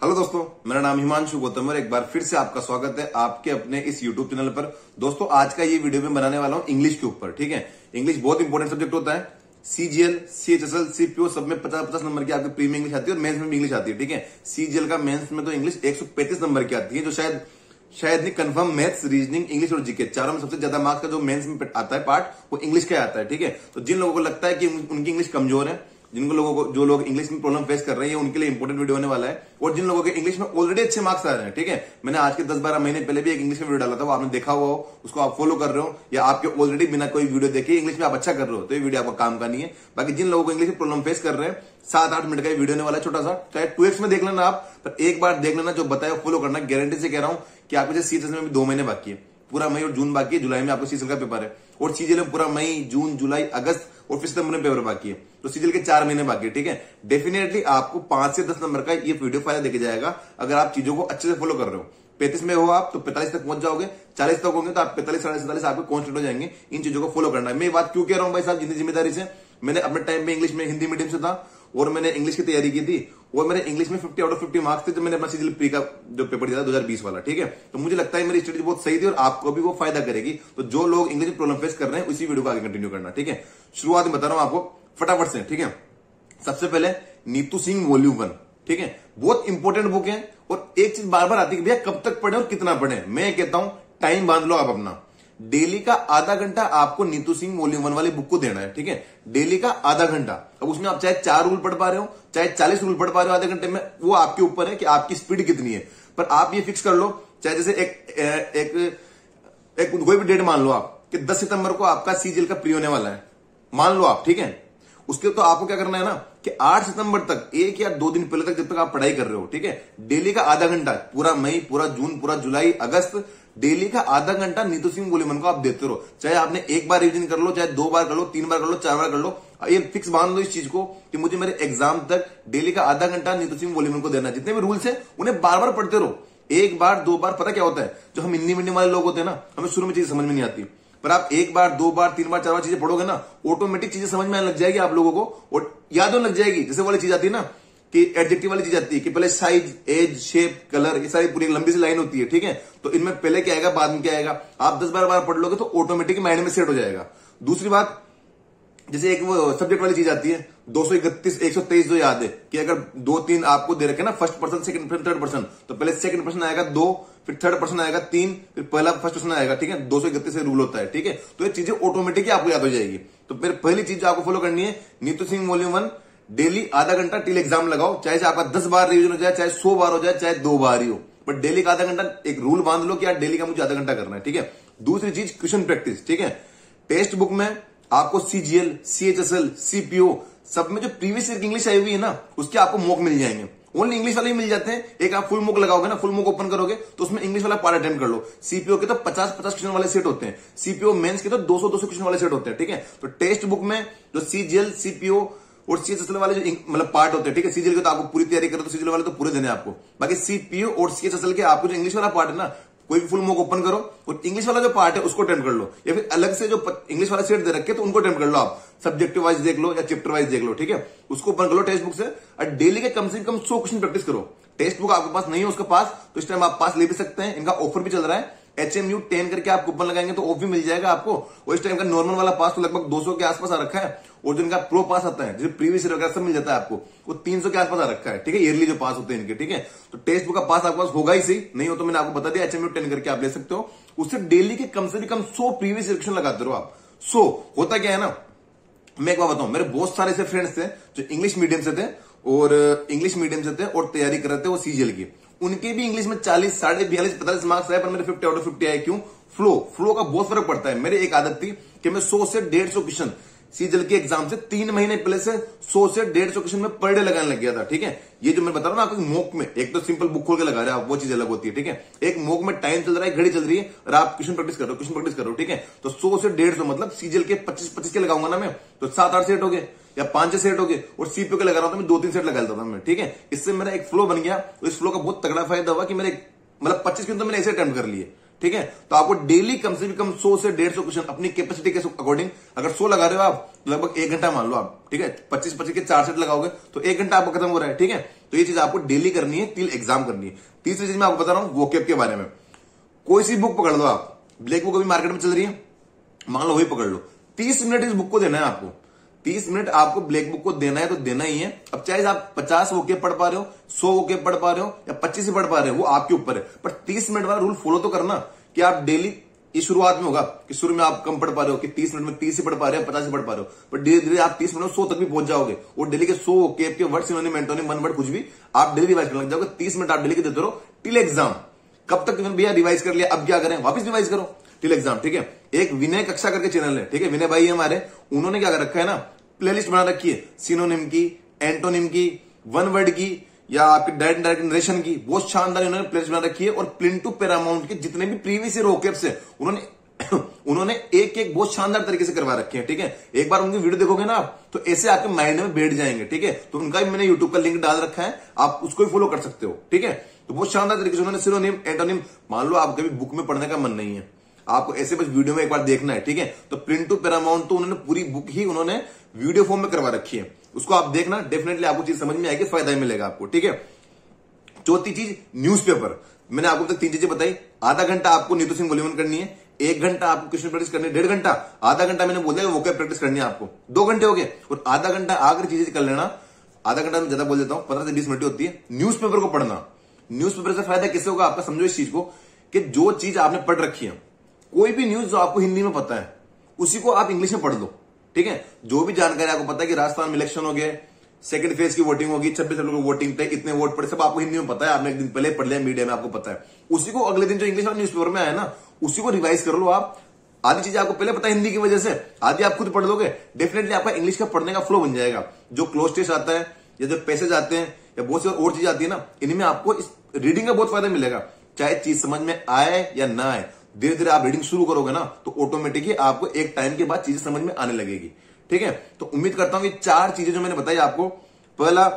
Hello दोस्तों, मेरा नाम हिमांशु गौतम और एक बार फिर से आपका स्वागत है आपके अपने इस यूट्यूब चैनल पर। दोस्तों, आज का ये वीडियो मैं बनाने वाला हूं इंग्लिश के ऊपर। ठीक है, इंग्लिश बहुत इंपॉर्टेंट सब्जेक्ट होता है। सीजीएल, सीएचएसएल, सीपीओ सब में 50-50 नंबर की आपकी प्रीमियम इंग्लिश आती है और मेंस में भी इंग्लिश आती है। ठीक है, सीजीएल का मेंस में तो इंग्लिश 135 नंबर की आती है, जो शायद नहीं कंफर्म मैथ्स, रीजनिंग, इंग्लिश और जीके चारों में सबसे ज्यादा मार्क्स का जो मेंस में आता है पार्ट वो इंग्लिश का आता है। ठीक है, तो जिन लोगों को लगता है कि उनकी इंग्लिश कमजोर है, जो लोग इंग्लिश में प्रॉब्लम फेस कर रहे हैं, उनके लिए इंपॉर्टेंट वीडियो होने वाला है। और जिन लोगों के इंग्लिश में ऑलरेडी अच्छे मार्क्स आ रहे हैं, ठीक है, मैंने आज के 10-12 महीने पहले भी एक इंग्लिश में वीडियो डाला था, वो आपने देखा हुआ हो, उसको आप फॉलो कर रहे हो, या आपके ऑलरेडी बिना कोई वीडियो देखे इंग्लिश में आप अच्छा कर रहे हो, तो ये वीडियो आपका काम का नहीं है। बाकी जिन लोगों को इंग्लिश में प्रॉब्लम फेस कर रहे हैं, 7-8 मिनट का वीडियो होने वाला है, छोटा सा, चाहे 2x में देख लेना आप, पर एक बार देख लेना, जो बताया फॉलो करना। गारंटी से कह रहा हूं कि आपके सीएचएस में भी 2 महीने बाकी है, पूरा मई और जून बाकी है, जुलाई में आपको सीजीएल का पेपर है, और सीजीएल में पूरा मई, जून, जुलाई, अगस्त और फिर सितंबर में पेपर बाकी है, तो सीजीएल के 4 महीने बाकी है। ठीक है, डेफिनेटली आपको 5 से 10 नंबर का ये वीडियो फायदा देके जाएगा अगर आप चीजों को अच्छे से फॉलो कर रहे हो। 35 में हो आप तो 45 तक पहुंच जाओगे, 40 तक होंगे तो आप 45, 47 आपको कॉन्स्टेंट हो जाएंगे। इन चीजों को फॉलो करना है। मैं ये बात क्यों कह रहा हूं भाई साहब, जितनी जिम्मेदारी से, मैंने अपने टाइम में इंग्लिश में हिंदी मीडियम से था और मैंने इंग्लिश की तैयारी की थी, और मेरे इंग्लिश में 50 आउट ऑफ 50 मार्क्स थे जब मैंने अपना सीजीएल प्री का जो पेपर दिया था 2020 वाला। ठीक है, तो मुझे लगता है मेरी स्ट्रेटेजी बहुत सही थी और आपको भी वो फायदा करेगी। तो जो लोग इंग्लिश में प्रॉब्लम फेस कर रहे हैं, उसी वीडियो को आगे कंटिन्यू करना। ठीक है, शुरुआत में बता रहा हूं आपको फटाफट से। ठीक है, सबसे पहले नीतू सिंह वॉल्यूम 1। ठीक है, बहुत इंपॉर्टेंट बुक है और एक चीज बार बार आती है कि भैया कब तक पढ़े और कितना पढ़े। मैं कहता हूं टाइम बांध लो आप अपना, डेली का आधा घंटा आपको नीतू सिंह वॉल्यूम 1 वाली बुक को देना है। ठीक है, डेली का आधा घंटा। अब उसमें आप चाहे 4 रूल पढ़ पा रहे हो, चाहे 40 रूल पढ़ पा रहे हो आधे घंटे में, वो आपके ऊपर है कि आपकी स्पीड कितनी है। पर आप ये फिक्स कर लो, चाहे जैसे एक कोई भी डेट मान लो आप कि 10 सितंबर को आपका सीजीएल का प्री होने वाला है, मान लो आप। ठीक है, उसके तो आपको क्या करना है ना कि 8 सितंबर तक, 1 या 2 दिन पहले तक, जब तक आप पढ़ाई कर रहे हो, ठीक है, डेली का आधा घंटा, पूरा मई, पूरा जून, पूरा जुलाई, अगस्त, डेली का आधा घंटा नीतू सिंह वॉल्यूम 1 को आप देते रहो। चाहे आपने एक बार रिवीजन कर लो, चाहे 2 बार कर लो, 3 बार कर लो, 4 बार कर लो, ये फिक्स बांध लो इस चीज को कि मुझे मेरे एग्जाम तक डेली का आधा घंटा नीतू सिंह वॉल्यूम 1 को देना। जितने भी रूल्स है उन्हें बार बार पढ़ते रहो, 1 बार 2 बार। पता क्या होता है, जो हम हिंदी मीडियम वाले लोग होते हैं ना, हमें शुरू में चीज समझ में नहीं आती, पर आप 1 बार 2 बार 3 बार 4 बार चीजें पढ़ोगे ना, ऑटोमेटिक चीजें समझ में आने लग जाएगी आप लोगों को और याद होने लग जाएगी। जैसे वाली चीज आती है ना कि एडजेक्टिव वाली चीज आती है कि पहले साइज, एज, शेप, कलर, ये सारी पूरी लंबी सी लाइन होती है। ठीक है, तो इनमें पहले क्या आएगा, बाद में क्या आएगा, आप 10-12 बार पढ़ लोगे तो ऑटोमेटिक माइंड में सेट हो जाएगा। दूसरी बात, जैसे एक वो सब्जेक्ट वाली चीज आती है 231, 123, जो याद है कि अगर 2-3 आपको दे रखे ना, first person, second person, third person, तो पहले सेकंड पर्सन आएगा 2, फिर थर्ड पर्सन आएगा 3, फिर पहला फर्स्ट पर्सन आएगा। ठीक है, 231 से रूल होता है। ठीक है, तो ये चीजें ऑटोमेटिक आपको याद हो जाएगी। तो फिर पहली चीज आपको फॉलो करनी है, नीतू सिंह वॉल्यूम 1 डेली आधा घंटा टिल एग्जाम लगाओ, चाहे आपका 10 बार रिवीजन हो जाए, चाहे 100 बार हो जाए, चाहे 2 बार ही हो, बट डेली का आधा घंटा एक रूल बांध लो कि यार डेली का मुझे आधा घंटा करना है। ठीक है, दूसरी चीज क्वेश्चन प्रैक्टिस। ठीक है, टेक्स्ट बुक में आपको सीजीएल, सीएचएसएल, सीपीओ सब में जो प्रीवियस ईयर की इंग्लिश आई हुई है ना, उसके आपको मॉक मिल जाएंगे। ओनली इंग्लिश वाले ही मिल जाते हैं। एक आप फुल मॉक लगाओगे ना, फुल मॉक ओपन करोगे तो उसमें इंग्लिश वाला पार्ट अटेम्प्ट कर लो। सीपीओ के तो 50-50 क्वेश्चन वाले सेट होते हैं, सीपीओ मेंस के तो 200-200 क्वेश्चन वाले सेट होते हैं। ठीक है, तो टेक्स्ट बुक में जो सीजीएल, सीपीओ और सीएचएसएल वाले जो मतलब पार्ट होते हैं, ठीक है, सीजीएल के तो आपको पूरी तैयारी करो, तो सीजीएल वाले तो पूरे देने आपको। बाकी सीपीओ और सीएचएसएल के आपको जो इंग्लिश वाला पार्ट है ना, कोई भी फुल मॉक ओपन करो और इंग्लिश वाला जो पार्ट है उसको अटेम्प्ट कर लो, या फिर अलग से जो इंग्लिश वाला सेट दे रखे तो उनको अटेम्प्ट कर लो। आप सब्जेक्टिव वाइज देख लो या चैप्टर वाइज देख लो। ठीक है, उसको ओपन कर लो टेक्स्ट बुक से और डेली के कम से कम 100 क्वेश्चन प्रैक्टिस करो। टेक्स्ट बुक आपके पास नहीं है उसके पास, तो इस टाइम आप पास ले भी सकते हैं, इनका ऑफर भी चल रहा है। HMU 10 करके आप कूपन लगाएंगे तो ऑफ भी मिल जाएगा आपको। और इस टाइम का नॉर्मल वाला पास तो लगभग 200 के आसपास आ रखा है, और जो इनका प्रो पास आता है, जैसे प्रीवियस ईयर वगैरह सब मिल जाता है आपको, वो 300 के आसपास आ रखा है। ठीक है, ईयरली जो पास होते हैं इनके। ठीक है, तो टेक्स्ट बुक का पास आपके पास होगा ही सही, नहीं हो तो मैंने आपको बता दिया HMU 10 करके आप ले सकते हो। उससे डेली के कम से कम 100 प्रीवियस ईयर क्वेश्चन लगाते रहो आप। 100 होता क्या है ना, मैं एक बार बताऊं, मेरे बहुत सारे ऐसे फ्रेंड्स थे जो इंग्लिश मीडियम से थे और तैयारी कर रहे थे वो सीजीएल की। उनके भी इंग्लिश में 40, 42, 45 मार्क्स आए, पर मेरे 50 आउट ऑफ 50 आए। क्यों? फ्लो का बहुत फर्क पड़ता है। मेरी एक आदत थी कि मैं 100 से 150 क्वेश्चन सीजीएल के एग्जाम से 3 महीने पहले से 100 से 150 क्वेश्चन में पर डे लगाने लग गया था। ठीक है, ये जो मैं बता रहा हूं ना आपको, मॉक में एक तो सिंपल बुक खोल के लगा रहे हैं आप, वो चीज अलग होती है। ठीक है, एक मॉक में टाइम चल रहा है, घड़ी चल रही है और आप क्वेश्चन प्रैक्टिस करो। ठीक है, तो 100 से 150 मतलब सीजीएल के 25 के लगाऊंगा ना मैं, तो 7-8 सेट हो गए या 5-6 सेट हो गए, और सीपीओ के लगा रहा था मैं 2-3 सेट लगा लेता था मैं। ठीक है, इससे मेरा एक फ्लो बन गया। इस फ्लो का बहुत तगड़ा फायदा हुआ कि मेरे मतलब 25 के तो मैंने ऐसे अटेम्प्ट कर लिए। ठीक है। तो आपको डेली कम से कम 100 से 150 क्वेश्चन अपनी कैपेसिटी के अकॉर्डिंग, अगर 100 लगा रहे हो आप लगभग 1 घंटा मान लो आप, ठीक है। 25 के 4 सेट लगाओगे तो 1 घंटा आपको खत्म हो रहा है, ठीक है। तो ये चीज आपको डेली करनी है टिल एग्जाम करनी है। तीसरी चीज मैं आपको बता रहा हूं वोकैब के बारे में। कोई सी बुक पकड़ लो आप, ब्लैक बुक अभी मार्केट में चल रही है, मान लो वही पकड़ लो, 30 मिनट इस बुक को देना है आपको। 30 मिनट आपको ब्लैक बुक को देना है तो देना ही है। अब चाहे आप 50 वोकैब पढ़ पा रहे हो, 100 वोकैब पढ़ पा रहे हो या 25 ही पढ़ पा रहे हो, वो आपके ऊपर है। पर 30 मिनट वाला रूल फॉलो तो करना कि आप डेली, ये शुरुआत में होगा कि शुरू में आप कम पढ़ पा रहे हो कि 30 मिनट में 30 ही पढ़ पा रहे हो, 50 ही पढ़ पा रहे हो, पर धीरे धीरे आप 30 मिनट में 100 तक भी पहुंच जाओगे। और डेली के 100 वोकैब के word, synonym, antonym, one word कुछ भी आप डेली रिवाइज करने लग जाओगे। 30 मिनट आप डेली के देते रहो टिल एग्जाम। कब तक भैया रिवाइज कर लिया, अब क्या करें, वापस रिवाइज करो टिल एग्जाम, ठीक है। एक विनय कक्षा करके चैनल है, ठीक है, विनय भाई हमारे, उन्होंने क्या कर रखा है ना, प्लेलिस्ट बना रखी है सिनोनिम की, एंटोनिम की, वन वर्ड की या आपके डायरेक्ट नरेशन की, बहुत शानदार उन्होंने प्लेलिस्ट बना रखी है। और प्लिन टू पैरामाउंट के जितने भी प्रीवियस ईयर वोकैब्स है उन्होंने एक बहुत शानदार तरीके से करवा रखे हैं, ठीक है। एक बार उनकी वीडियो देखोगे ना आप तो ऐसे आपके माइंड में बैठ जाएंगे, ठीक है। तो उनका भी मैंने यूट्यूब का लिंक डाल रखा है, आप उसको भी फॉलो कर सकते हो, ठीक है। तो बहुत शानदार तरीके से उन्होंने सिनोनिम, एंटोनिम, मान लो आपके भी बुक में पढ़ने का मन नहीं है, आपको ऐसे बस वीडियो में एक बार देखना है, ठीक है। तो प्रिंट टू पैरामाउंट तो उन्होंने पूरी बुक ही उन्होंने वीडियो फॉर्म में करवा रखी है, उसको आप देखना, डेफिनेटली आपको चीज समझ में आएगी, फायदा ही मिलेगा आपको, ठीक है। चौथी चीज न्यूज़पेपर। मैंने आपको तक 3 चीजें बताई। आधा घंटा आपको नीतू सिंह वॉल्यूम करनी है, 1 घंटा आपको क्वेश्चन प्रैक्टिस करनी है, 1.5 घंटा, आधा घंटा मैंने बोल दिया वोकैब प्रैक्टिस करनी है आपको, 2 घंटे हो गए। और आधा घंटा आखिरी चीजें कर लेना, आधा घंटा में ज्यादा बोल देता हूं, 15 से 20 मिनट होती है। न्यूज़पेपर को पढ़ना। न्यूज़पेपर से फायदा किससे होगा आपका, समझो इस चीज को कि जो चीज आपने पढ़ रखी है, कोई भी न्यूज जो आपको हिंदी में पता है उसी को आप इंग्लिश में पढ़ लो, ठीक है। जो भी जानकारी आपको पता है कि राजस्थान में इलेक्शन हो गया, सेकंड फेज की वोटिंग होगी, 26 लोगों को वोटिंग थे, इतने वोट पड़े, सब आपको हिंदी में पता है, आपने एक दिन पहले पढ़ लिया, मीडिया में आपको पता है, उसी को अगले दिन जो इंग्लिश वाला न्यूज़पेपर में आया ना उसी को रिवाइज कर लो आप। आधी चीजें आपको पहले पता है हिंदी की वजह से, आधी आप खुद पढ़ लोगे, डेफिनेटली आपका इंग्लिश का पढ़ने का फ्लो बन जाएगा। जो क्लोज टेस्ट आता है या जो पैसेज आते हैं या बहुत सी और चीजें आती है ना, इनमें आपको इस रीडिंग का बहुत फायदा मिलेगा। चाहे चीज समझ में आए या ना आए, धीरे धीरे आप रीडिंग शुरू करोगे ना तो ऑटोमेटिकली आपको एक टाइम के बाद चीजें समझ में आने लगेगी, ठीक है। तो उम्मीद करता हूं ये 4 चीजें जो मैंने बताई आपको, पहला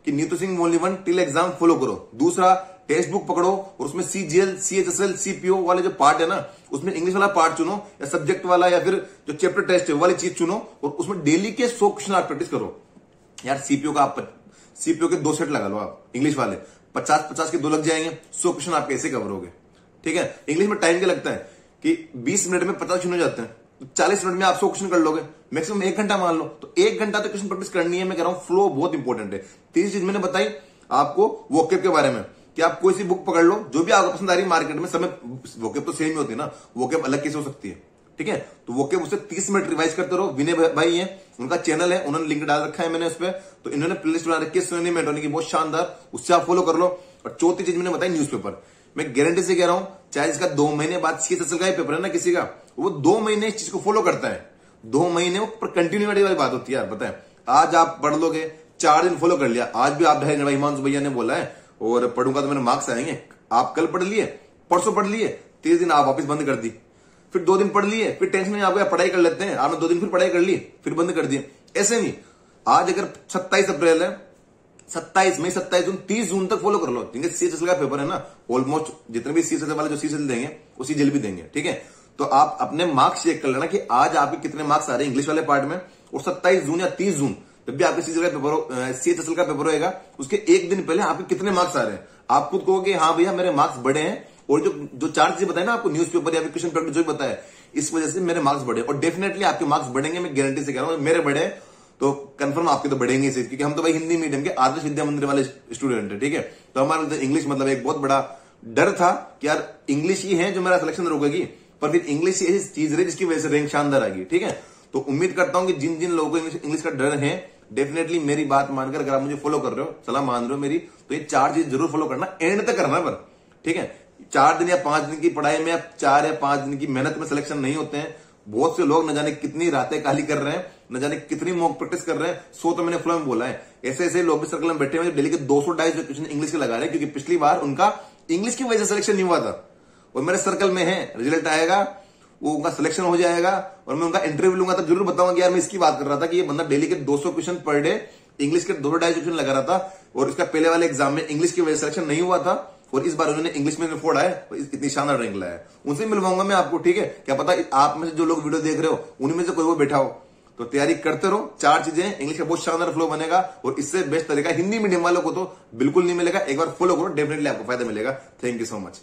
कि Neetu Singh only one till exam follow करो, दूसरा टेक्स्ट बुक पकड़ो और उसमें सीजीएल, सीएचएसएल, सीपीओ वाले जो पार्ट है ना उसमें इंग्लिश वाला पार्ट चुनो, या सब्जेक्ट वाला या फिर जो चैप्टर टेस्ट है वाली चीज चुनो, और उसमें डेली के 100 क्वेश्चन आप प्रैक्टिस करो। यार सीपीओ के 2 सेट लगा लो आप इंग्लिश वाले, 50 के 2 लग जाएंगे, 100 क्वेश्चन आप कैसे कवर होगे, ठीक है। इंग्लिश में टाइम क्या लगता है कि 20 मिनट में 50 क्वेश्चन हो जाते हैं, तो 40 मिनट में आप 100 क्वेश्चन कर लोगे, मैक्सिमम 1 घंटा मान लो, तो 1 घंटा तो क्वेश्चन प्रैक्टिस करनी है। मैं कह रहा हूं फ्लो बहुत इंपॉर्टेंट है। तीसरी चीज मैंने बताई आपको वोकैब के बारे में कि आप कोई सी बुक पकड़ लो जो भी आपको पसंद आ रही है मार्केट में, समय वोकैब तो सेम ही होती है ना, वोकैब अलग कैसे हो सकती है, ठीक है। तो वोकैब उससे 30 मिनट रिवाइज करते रहो। विनय भाई है, उनका चैनल है, उन्होंने लिंक डाल रखा है मैंने उस पर, तो इन्होंने प्लेलिस्ट बना रखी है सिनोनिम, एंटोनिम की, बहुत शानदार, उससे आप फॉलो कर लो। और चौथी चीज मैंने बताई न्यूज़पेपर। मैं गारंटी से कह रहा हूं, चाहे इसका 2 महीने बाद सीएचएसएल का पेपर है ना किसी का, वो 2 महीने इस चीज को फॉलो करता है, 2 महीने वो कंटिन्यूटी वाली बात होती है यार, पता है। आज आप पढ़ लोगे, 4 दिन फॉलो कर लिया, आज भी आप ढाई हिमांशु भैया ने बोला है और पढ़ूंगा तो मेरे मार्क्स आएंगे, आप कल पढ़ लिए, परसों पढ़ लिए, 3 दिन आप वापस बंद कर दी, फिर 2 दिन पढ़ लिए, फिर टेंशन नहीं, आपको पढ़ाई कर लेते हैं, आपने 2 दिन फिर पढ़ाई कर ली, फिर बंद कर दिए। ऐसे नहीं, आज अगर 27 अप्रैल है, 27 मई, 27 जून, 30 जून तक फॉलो कर लो। जिनके सीएचएसएल का पेपर है ना, ऑलमोस्ट जितने भी सीएचएसएल वाले जो सीएचएसएल देंगे वो सीजीएल भी देंगे, ठीक है। तो आप अपने मार्क्स चेक कर लेना कि आज आपके कितने मार्क्स आ रहे हैं इंग्लिश वाले पार्ट में, और 27 जून या 30 जून जब भी आपके सीएचएसएल का पेपर होगा उसके 1 दिन पहले आपके कितने मार्क्स आ रहे हैं। आप खुद कहोगे हाँ भैया मेरे मार्क्स बढ़े हैं, और जो 4 चीजें बताए ना आपको, न्यूज़पेपर या फिर क्वेश्चन प्रैक्टिस जो बताया, इस वजह से मेरे मार्क्स बढ़े, और डेफिनेटली आपके मार्क्स बढ़ेंगे, मैं गारंटी से कह रहा हूं। मेरे बढ़े तो कंफर्म आपके तो बढ़ेंगे इसे, क्योंकि हम तो भाई हिंदी मीडियम के आदर्श विद्या मंदिर वाले स्टूडेंट है, ठीक है। तो हमारे इंग्लिश मतलब एक बहुत बड़ा डर था कि यार इंग्लिश ही है जो मेरा सिलेक्शन रोकेगी, पर फिर इंग्लिश ही ऐसी चीज रही जिसकी वजह से रैंक शानदार आ गई, ठीक है। तो उम्मीद करता हूं कि जिन जिन लोगों को इंग्लिश का डर है, डेफिनेटली मेरी बात मानकर अगर आप मुझे फॉलो कर रहे हो, सलाह मान रहे हो मेरी, तो ये 4 चीज जरूर फॉलो करना, एंड तक करना पर, ठीक है। 4 दिन या 5 दिन की पढ़ाई में, 4 या 5 दिन की मेहनत में सिलेक्शन नहीं होते हैं। बहुत से लोग न जाने कितनी रातें काली कर रहे हैं, न जाने कितनी मॉक प्रैक्टिस कर रहे हैं, 100 तो मैंने फ्लो में बोला है। ऐसे ऐसे लोग भी सर्कल में बैठे हुए डेली के 200-250 क्वेश्चन इंग्लिश के लगा रहे हैं, क्योंकि पिछली बार उनका इंग्लिश की वजह से सिलेक्शन नहीं हुआ था, और मेरे सर्कल में है, रिजल्ट आएगा, वो उनका सिलेक्शन हो जाएगा, और मैं उनका इंटरव्यू लूंगा तब जरूर बताऊंगा कि यार मैं इसकी बात कर रहा था कि ये बंदा डेली के 200 क्वेश्चन पर डे इंग्लिश के 200-250 क्वेश्चन लगा रहा था, और इसका पहले वाले एग्जाम में इंग्लिश की वजह से सिलेक्शन नहीं हुआ था, और इस बार उन्होंने इंग्लिश में फोड़ा है, इतनी शानदार रैंक लाया है। उनसे मिलवाऊंगा मैं आपको, ठीक है। क्या पता आप में से जो लोग वीडियो देख रहे हो उन्हीं में से कोई वो बैठा हो। तो तैयारी करते रहो, 4 चीजें, इंग्लिश का बहुत शानदार फ्लो बनेगा और इससे बेस्ट तरीका हिंदी मीडियम वालों को तो बिल्कुल नहीं मिलेगा। एक बार फॉलो करो, डेफिनेटली आपको फायदा मिलेगा। Thank you so much.